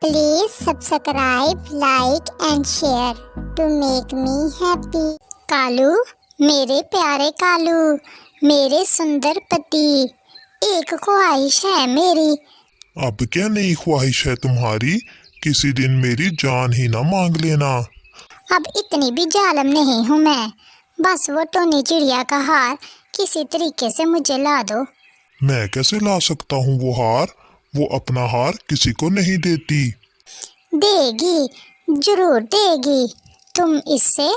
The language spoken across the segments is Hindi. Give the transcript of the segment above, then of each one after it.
Please subscribe, like and share to make me happy. Kalu, मेरे प्यारे कालू, मेरे सुंदर पति, एक ख्वाहिश है मेरी। अब क्या नई ख्वाहिश है तुम्हारी? किसी दिन मेरी जान ही ना मांग लेना। अब इतनी भी जालिम नहीं हूँ मैं। बस वो टोनी चिड़िया का हार किसी तरीके से मुझे ला दो। मैं कैसे ला सकता हूँ वो हार? वो अपना हार किसी को नहीं देती। देगी, जरूर देगी। तुम इससे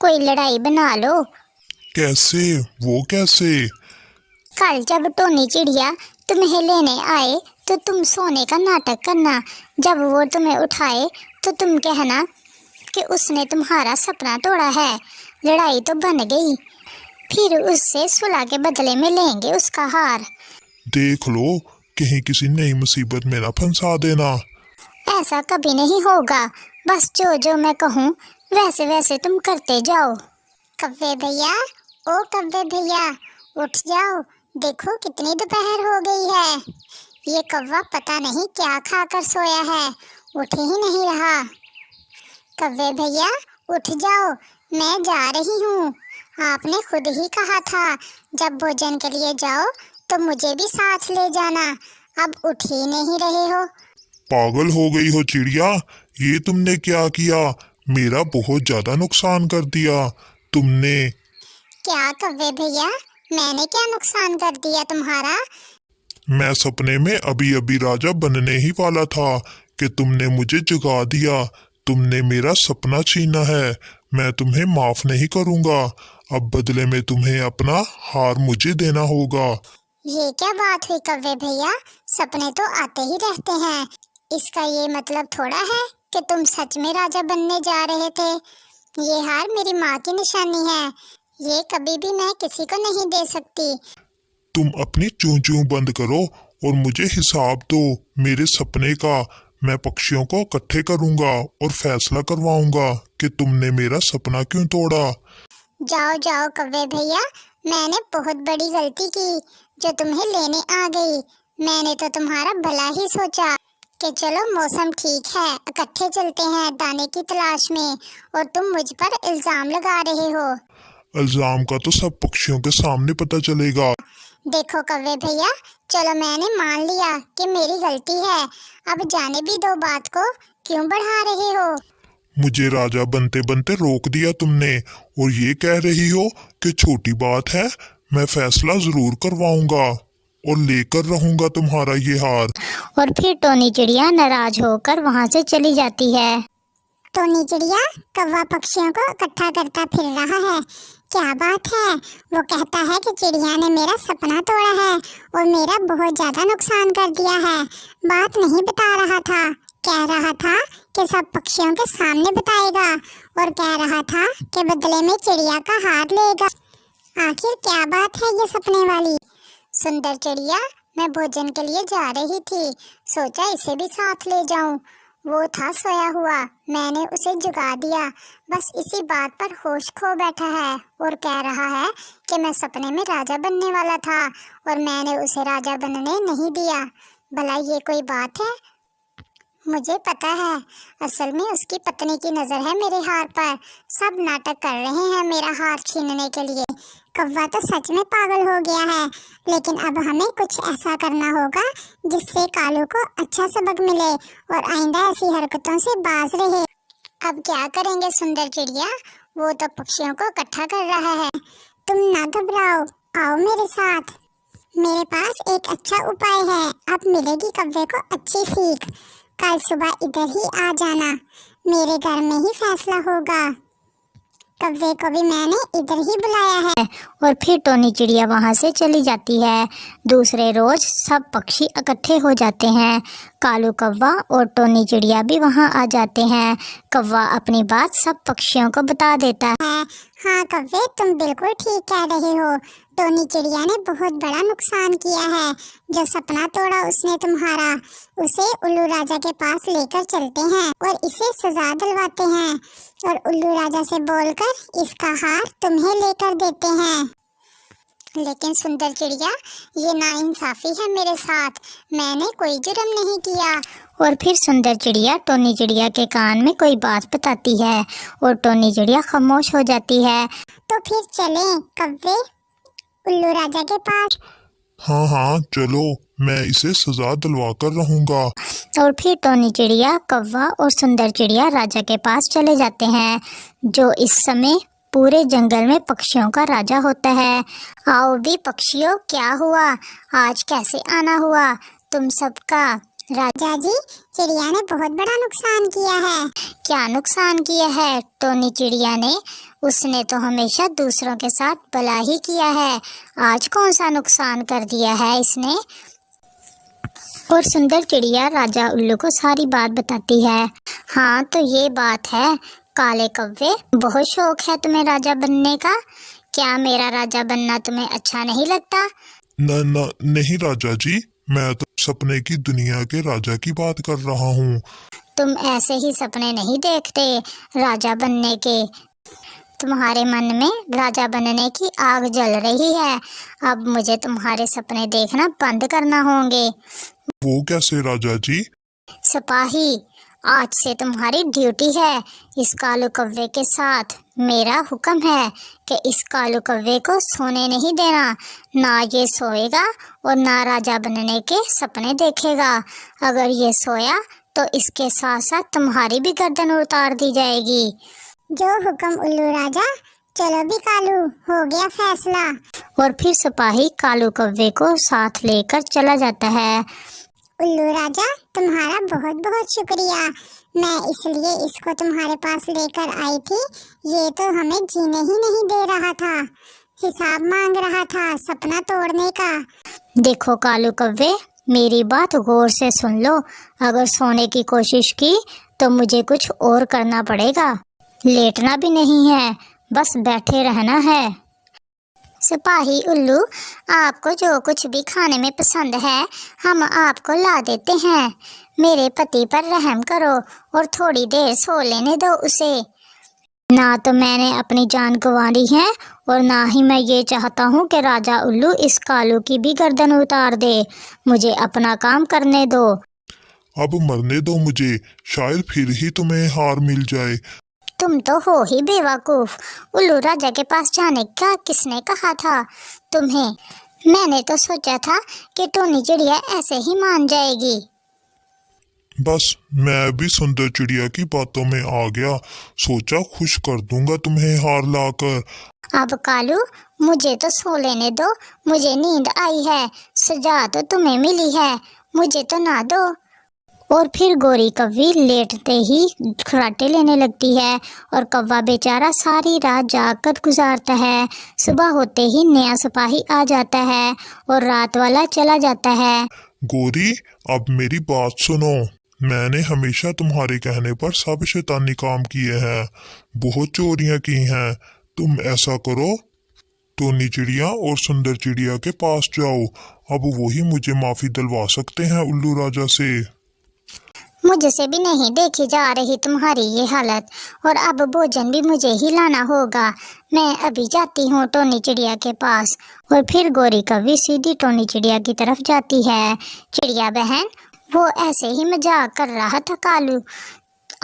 कोई लड़ाई बना लो। कैसे? वो कैसे? कल जब टोनी चिड़िया तुम्हें लेने आए तो तुम सोने का नाटक करना। जब वो तुम्हें उठाए तो तुम कहना कि उसने तुम्हारा सपना तोड़ा है। लड़ाई तो बन गई, फिर उससे सुलह के बदले में लेंगे उसका हार। देख लो, कहीं किसी नई मुसीबत में ना फंसा देना। ऐसा कभी नहीं होगा। बस जो जो मैं कहूँ वैसे वैसे तुम करते जाओ। कव्वे भैया, ओ कव्वे भैया, उठ जाओ। देखो कितनी दोपहर हो गई है। ये कौवा पता नहीं क्या खाकर सोया है, उठ ही नहीं रहा। कव्वे भैया, उठ जाओ, मैं जा रही हूँ। आपने खुद ही कहा था जब भोजन के लिए जाओ तो मुझे भी साथ ले जाना। अब उठ ही नहीं रहे हो। पागल हो गई हो चिड़िया? ये तुमने क्या किया? मेरा बहुत ज्यादा नुकसान कर दिया तुमने। क्या कव्वे भैया, मैंने क्या नुकसान कर दिया तुम्हारा? मैं सपने में अभी अभी राजा बनने ही वाला था कि तुमने मुझे जगा दिया। तुमने मेरा सपना छीना है। मैं तुम्हें माफ नहीं करूंगा। अब बदले में तुम्हें अपना हार मुझे देना होगा। ये क्या बात हुई कव्वे भैया? सपने तो आते ही रहते हैं। इसका ये मतलब थोड़ा है कि तुम सच में राजा बनने जा रहे थे। ये हार मेरी माँ की निशानी है। ये कभी भी मैं किसी को नहीं दे सकती। तुम अपनी चूं चूं बंद करो और मुझे हिसाब दो मेरे सपने का। मैं पक्षियों को इकट्ठे करूंगा और फैसला करवाऊंगा कि तुमने मेरा सपना क्यों तोड़ा। जाओ जाओ कव्वे भैया, मैंने बहुत बड़ी गलती की जो तुम्हें लेने आ गई। मैंने तो तुम्हारा भला ही सोचा कि चलो मौसम ठीक है, इकट्ठे चलते हैं दाने की तलाश में, और तुम मुझ पर इल्जाम लगा रहे हो। इल्जाम का तो सब पक्षियों के सामने पता चलेगा। देखो कव्वे भैया, चलो मैंने मान लिया कि मेरी गलती है। अब जाने भी दो बात को, क्यों बढ़ा रहे हो? मुझे राजा बनते बनते रोक दिया तुमने और ये कह रही हो कि छोटी बात है। मैं फैसला जरूर करवाऊंगा और लेकर रहूंगा तुम्हारा ये हार। और फिर टोनी चिड़िया नाराज होकर वहाँ से चली जाती है। टोनी चिड़िया कौवा पक्षियों को इकट्ठा करता फिर रहा है। क्या बात है? वो कहता है कि चिड़िया ने मेरा सपना तोड़ा है और मेरा बहुत ज्यादा नुकसान कर दिया है। बात नहीं बता रहा था, कह रहा था कि सब पक्षियों के सामने बताएगा, और कह रहा था कि बदले में चिड़िया का हार लेगा। आखिर क्या बात है ये सपने वाली? सुंदर चिड़िया, मैं भोजन के लिए जा रही थी, सोचा इसे भी साथ ले जाऊं। वो था सोया हुआ, मैंने उसे जगा दिया। बस इसी बात पर होश खो बैठा है और कह रहा है कि मैं सपने में राजा बनने वाला था और मैंने उसे राजा बनने नहीं दिया। भला ये कोई बात है? मुझे पता है, असल में उसकी पत्नी की नजर है मेरे हार पर। सब नाटक कर रहे हैं मेरा हार छीनने के लिए। कौवा तो सच में पागल हो गया है, लेकिन अब हमें कुछ ऐसा करना होगा जिससे कालू को अच्छा सबक मिले और आइंदा ऐसी हरकतों से बाज रहे। अब क्या करेंगे सुंदर चिड़िया? वो तो पक्षियों को इकट्ठा कर रहा है। तुम ना घबराओ, आओ मेरे साथ। मेरे पास एक अच्छा उपाय है। अब मिलेगी कौवे को अच्छी सीख। कल सुबह इधर ही आ जाना, मेरे घर में ही फैसला होगा। कौवे को भी मैंने इधर ही बुलाया है। और फिर टोनी चिड़िया वहाँ से चली जाती है। दूसरे रोज सब पक्षी इकट्ठे हो जाते हैं। कालू कौवा और टोनी चिड़िया भी वहाँ आ जाते हैं। कौवा अपनी बात सब पक्षियों को बता देता है। हाँ कौवे, तुम बिल्कुल ठीक कह रहे हो। टोनी चिड़िया ने बहुत बड़ा नुकसान किया है। जो सपना तोड़ा उसने तुम्हारा, उसे उल्लू राजा के पास लेकर चलते हैं और इसे सजा दिलवाते हैं, और उल्लू राजा से बोलकर इसका हार तुम्हें लेकर देते हैं। लेकिन सुंदर चिड़िया, ये नाइंसाफी है मेरे साथ। मैंने कोई जुर्म नहीं किया। और फिर सुंदर चिड़िया टोनी चिड़िया के कान में कोई बात बताती है और टोनी चिड़िया खामोश हो जाती है। तो फिर चलें कव्वे उल्लू राजा के पास। हाँ हाँ चलो, मैं इसे सजा दिलवा कर रहूंगा। और फिर टोनी चिड़िया, कौवा और सुंदर चिड़िया राजा के पास चले जाते हैं, जो इस समय पूरे जंगल में पक्षियों का राजा होता है। आओ भी पक्षियों, क्या हुआ? आज कैसे आना हुआ तुम सबका? राजा जी, चिड़िया ने बहुत बड़ा नुकसान किया है। क्या नुकसान किया है टोनी चिड़िया ने? उसने तो हमेशा दूसरों के साथ भला ही किया है। आज कौन सा नुकसान कर दिया है इसने? और सुंदर चिड़िया राजा उल्लू को सारी बात बताती है। हाँ तो ये बात है, काले कव्वे, बहुत शौक है तुम्हें राजा बनने का। क्या मेरा राजा बनना तुम्हें अच्छा नहीं लगता? न न नहीं राजा जी, मैं तो सपने की दुनिया के राजा की बात कर रहा हूँ। तुम ऐसे ही सपने नहीं देखते राजा बनने के। तुम्हारे मन में राजा बनने की आग जल रही है। अब मुझे तुम्हारे सपने देखना बंद करना होंगे। वो कैसे राजा जी? सिपाही, आज से तुम्हारी ड्यूटी है इस कालू कव्वे के साथ। मेरा हुक्म है कि इस कालू कव्वे को सोने नहीं देना। ना ये सोएगा और ना राजा बनने के सपने देखेगा। अगर ये सोया तो इसके साथ साथ तुम्हारी भी गर्दन उतार दी जाएगी। जो हुक्म उल्लू राजा। चलो भी कालू, हो गया फैसला। और फिर सिपाही कालू कव्वे को साथ लेकर चला जाता है। उल्लू राजा, तुम्हारा बहुत बहुत शुक्रिया। मैं इसलिए इसको तुम्हारे पास लेकर आई थी। ये तो हमें जीने ही नहीं दे रहा था, हिसाब मांग रहा था सपना तोड़ने का। देखो कालू कव्वे, मेरी बात गौर से सुन लो। अगर सोने की कोशिश की तो मुझे कुछ और करना पड़ेगा। लेटना भी नहीं है, बस बैठे रहना है। सिपाही उल्लू, आपको जो कुछ भी खाने में पसंद है हम आपको ला देते हैं। मेरे पति पर रहम करो और थोड़ी देर सो लेने दो उसे। ना तो मैंने अपनी जान गंवारी है और ना ही मैं ये चाहता हूँ कि राजा उल्लू इस कालू की भी गर्दन उतार दे। मुझे अपना काम करने दो। अब मरने दो मुझे, शायद फिर ही तुम्हें हार मिल जाए। तुम तो हो ही बेवकूफ। उल्लू राजा के पास जाने का किसने कहा था तुम्हें? मैंने तो सोचा था कि टोनी चिड़िया ऐसे ही मान जाएगी। बस मैं भी सुंदर चिड़िया की बातों में आ गया, सोचा खुश कर दूंगा तुम्हें हार लाकर। अब कालू, मुझे तो सो लेने दो। मुझे नींद आई है। सजा तो तुम्हें मिली है, मुझे तो ना दो। और फिर गोरी कव्वी लेटते ही खराटे लेने लगती है और कौवा बेचारा सारी रात जागकर गुजारता है। सुबह होते ही नया सिपाही आ जाता है और रात वाला चला जाता है। गोरी, अब मेरी बात सुनो। मैंने हमेशा तुम्हारे कहने पर सब शैतानी काम किए हैं, बहुत चोरियां की हैं। तुम ऐसा करो, टोनी चिड़िया और सुंदर चिड़िया के पास जाओ। अब वही मुझे माफी दिलवा सकते हैं उल्लू राजा से। मुझसे भी नहीं देखी जा रही तुम्हारी ये हालत, और अब भोजन भी मुझे ही लाना होगा। मैं अभी जाती हूँ टोनी चिड़िया के पास। और फिर गोरी कव्वी सीधी टोनी चिड़िया की तरफ जाती है। चिड़िया बहन, वो ऐसे ही मजाक कर रहा था कालू।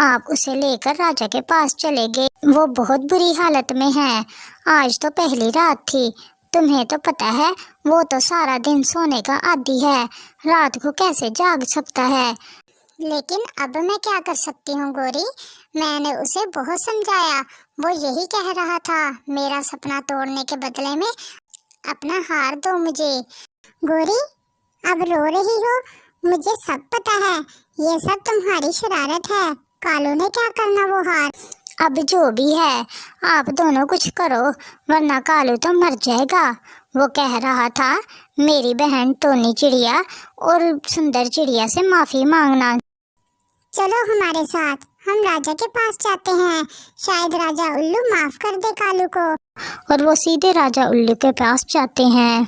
आप उसे लेकर राजा के पास चले गए। वो बहुत बुरी हालत में है। आज तो पहली रात थी। तुम्हें तो पता है वो तो सारा दिन सोने का आदी है, रात को कैसे जाग सकता है। लेकिन अब मैं क्या कर सकती हूँ गोरी? मैंने उसे बहुत समझाया। वो यही कह रहा था मेरा सपना तोड़ने के बदले में अपना हार दो मुझे। गोरी, अब रो रही हो? मुझे सब पता है, ये सब तुम्हारी शरारत है। कालू ने क्या करना वो हार। अब जो भी है, आप दोनों कुछ करो वरना कालू तो मर जाएगा। वो कह रहा था मेरी बहन टोनी चिड़िया और सुंदर चिड़िया से माफी मांगना। चलो हमारे साथ, हम राजा के पास जाते हैं। शायद राजा उल्लू माफ कर दे कालू को। और वो सीधे राजा उल्लू के पास जाते हैं।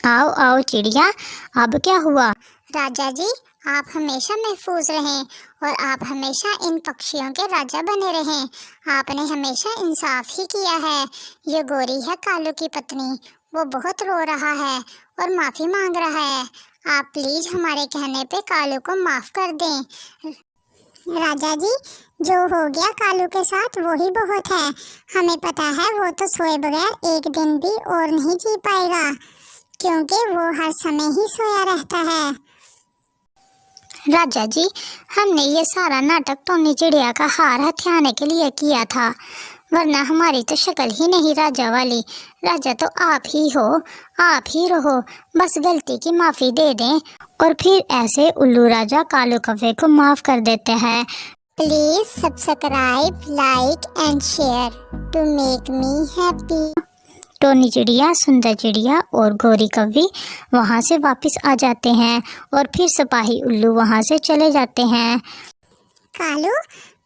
आओ आओ चिड़िया, अब क्या हुआ? राजा जी, आप हमेशा महफूज रहें और आप हमेशा इन पक्षियों के राजा बने रहें। आपने हमेशा इंसाफ ही किया है। ये गोरी है कालू की पत्नी, वो बहुत रो रहा है और माफी मांग रहा है। आप प्लीज हमारे कहने पे कालू को माफ कर दें। राजा जी, जो हो गया कालू के साथ वो ही बहुत है। हमें पता है वो तो सोए बगैर एक दिन भी और नहीं जी पाएगा, क्योंकि वो हर समय ही सोया रहता है। राजा जी, हमने ये सारा नाटक टोनी चिड़िया का हार हथियाने के लिए किया था, वरना हमारी तो शक्ल ही नहीं राजा वाली। राजा तो आप ही हो, आप ही रहो। बस गलती की माफी दे दें और फिर ऐसे उल्लू राजा कालू कौवे को माफ कर देते हैं। Please subscribe, like and share to make me happy. Tony चिड़िया, सुंदर चिड़िया और गोरी कौवी वहाँ से वापस आ जाते हैं और फिर सिपाही उल्लू वहाँ से चले जाते हैं। कालू,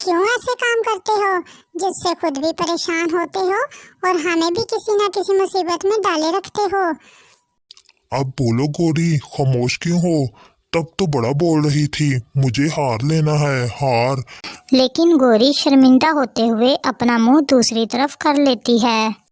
क्यों ऐसे काम करते हो जिससे खुद भी परेशान होते हो और हमें भी किसी न किसी मुसीबत में डाले रखते हो? अब बोलो गोरी, खामोश क्यों हो? तब तो बड़ा बोल रही थी, मुझे हार लेना है, हार। लेकिन गोरी शर्मिंदा होते हुए अपना मुंह दूसरी तरफ कर लेती है।